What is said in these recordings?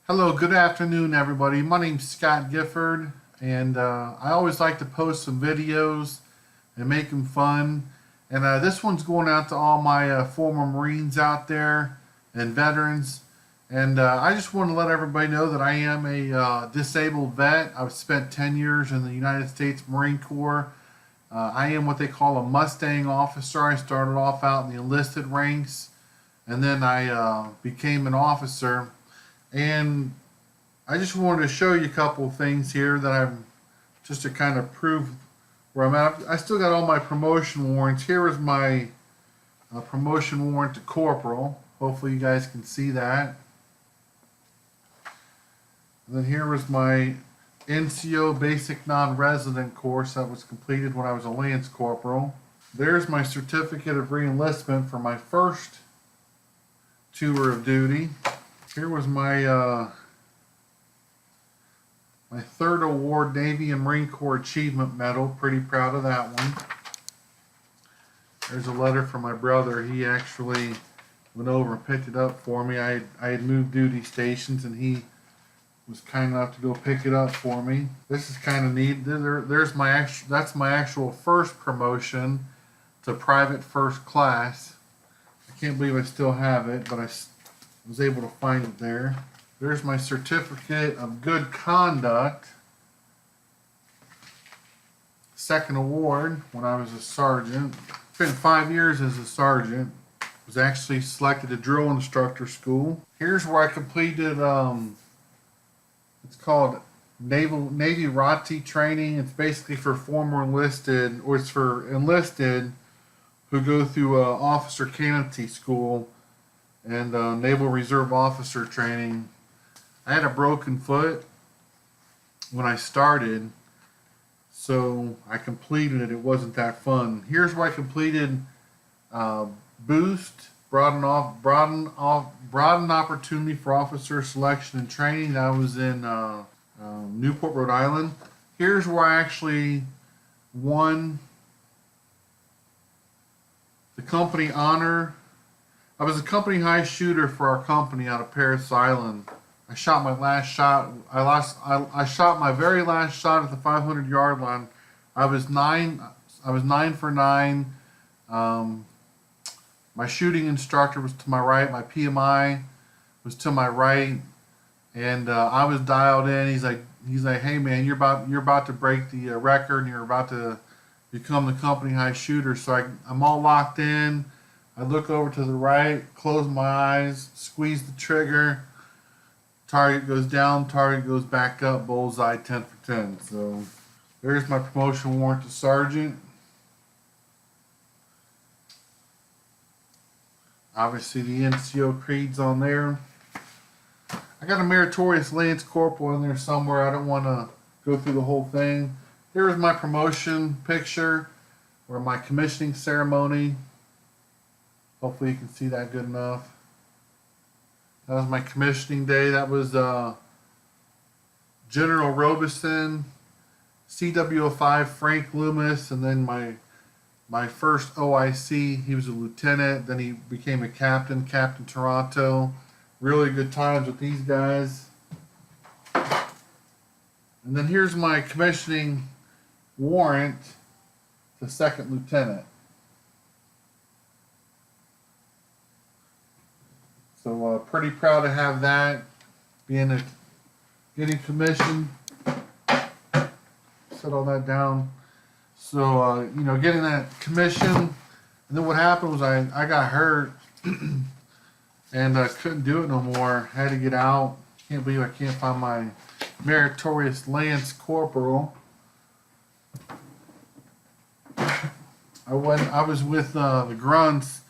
Hello, good afternoon, everybody. My name's Scott Gifford, and I always like to post some videos and make them fun. And this one's going out to all my former Marines out there and veterans. And I just want to let everybody know that I am a disabled vet. I've spent 10 years in the United States Marine Corps. I am what they call a Mustang officer. I started off out in the enlisted ranks, and then I became an officer. And I just wanted to show you a couple of things here that I'm just to kind of prove where I'm at. I still got all my promotion warrants. Here is my promotion warrant to corporal. Hopefully you guys can see that. And then here was my NCO basic non-resident course that was completed when I was a Lance Corporal. There's my certificate of re-enlistment for my first tour of duty. Here was my my third award, Navy and Marine Corps Achievement Medal. Pretty proud of that one. There's a letter from my brother. He actually went over and picked it up for me. I had moved duty stations, and he was kind enough to go pick it up for me. This is kind of neat. There's that's my actual first promotion to private first class. I can't believe I still have it, but I was able to find it there. There's my certificate of good conduct. Second award when I was a sergeant. Spent 5 years as a sergeant. Was actually selected to drill instructor school. Here's where I completed it's called Navy ROTC training. It's basically for former enlisted, or it's for enlisted who go through officer candidacy school and Naval Reserve officer training. I had a broken foot when I started, so I completed it. It wasn't that fun. Here's where I completed Boost, broaden opportunity for officer selection and training. That was in Newport, Rhode Island. Here's where I actually won the company honor. I was a company high shooter for our company out of Paris Island. I shot my last shot. I shot my very last shot at the 500-yard line. I was 9 for 9. My shooting instructor was to my right. My PMI was to my right, and I was dialed in. He's like, hey man, you're about to break the record, and you're about to become the company high shooter. So I'm all locked in. I look over to the right, close my eyes, squeeze the trigger. Target goes down, target goes back up, bullseye, 10 for 10. So there's my promotion warrant to sergeant. Obviously the NCO creed's on there. I got a meritorious Lance Corporal in there somewhere. I don't want to go through the whole thing. Here's my promotion picture, or my commissioning ceremony. Hopefully you can see that good enough. That was my commissioning day. That was General Robeson, CW05 Frank Loomis, and then my first OIC. He was a lieutenant. Then he became a captain, Captain Toronto. Really good times with these guys. And then here's my commissioning warrant to second lieutenant. So pretty proud to have that, getting commissioned. Set all that down. So getting that commission, and then what happened was I got hurt and I couldn't do it no more. Had to get out. Can't believe I can't find my meritorious Lance Corporal. I was with the Grunts.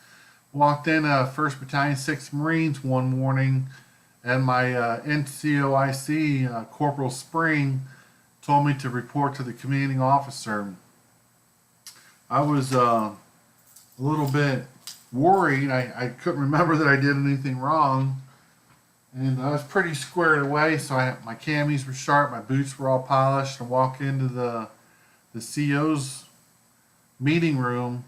Walked in 1st Battalion, 6th Marines one morning, and my NCOIC, Corporal Spring, told me to report to the commanding officer. I was a little bit worried. I couldn't remember that I did anything wrong, and I was pretty squared away, so my camis were sharp, my boots were all polished. I walked into the CO's meeting room,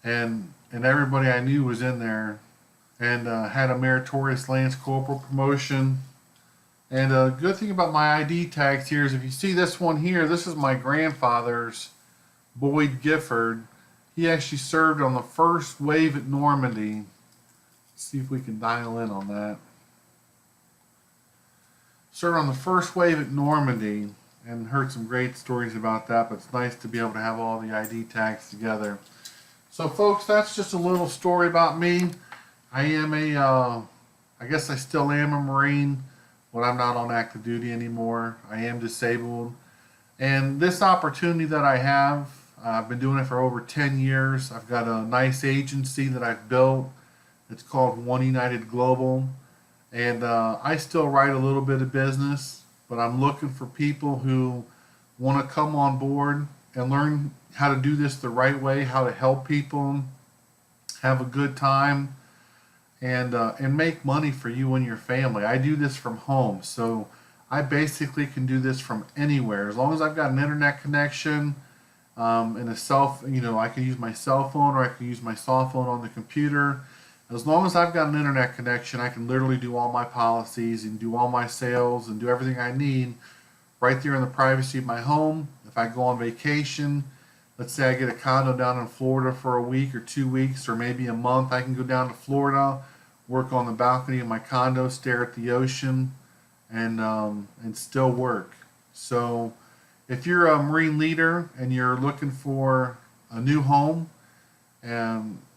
and everybody I knew was in there, and had a meritorious Lance Corporal promotion. And a good thing about my ID tags here is if you see this one here, this is my grandfather's, Boyd Gifford. He actually served on the first wave at Normandy. Let's see if we can dial in on that. Served on the first wave at Normandy and heard some great stories about that, but it's nice to be able to have all the ID tags together. So folks, that's just a little story about me. I am I guess I still am a Marine, but I'm not on active duty anymore. I am disabled. And this opportunity that I have, I've been doing it for over 10 years. I've got a nice agency that I've built. It's called One United Global. And I still write a little bit of business, but I'm looking for people who want to come on board and learn how to do this the right way, how to help people, have a good time, and make money for you and your family. I do this from home, so I basically can do this from anywhere as long as I've got an internet connection and I can use my cell phone or I can use my soft phone on the computer. As long as I've got an internet connection, I can literally do all my policies and do all my sales and do everything I need right there in the privacy of my home. If I go on vacation, let's say I get a condo down in Florida for a week or 2 weeks or maybe a month, I can go down to Florida, work on the balcony of my condo, stare at the ocean, and still work. So if you're a Marine leader and you're looking for a new home,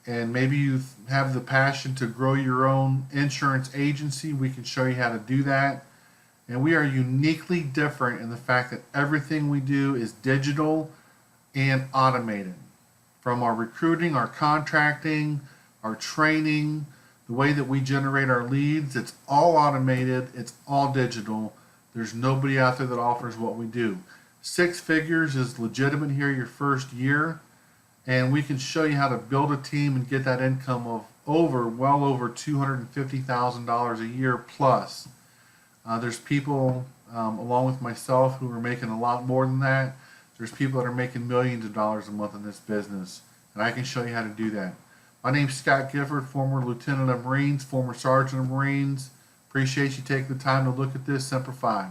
and maybe you have the passion to grow your own insurance agency, we can show you how to do that. And we are uniquely different in the fact that everything we do is digital and automated. From our recruiting, our contracting, our training, the way that we generate our leads, it's all automated, it's all digital. There's nobody out there that offers what we do. 6 figures is legitimate here your first year. And we can show you how to build a team and get that income of well over $250,000 a year plus. There's people, along with myself, who are making a lot more than that. There's people that are making millions of dollars a month in this business, and I can show you how to do that. My name's Scott Gifford, former Lieutenant of Marines, former Sergeant of Marines. Appreciate you taking the time to look at this. Semper Fi.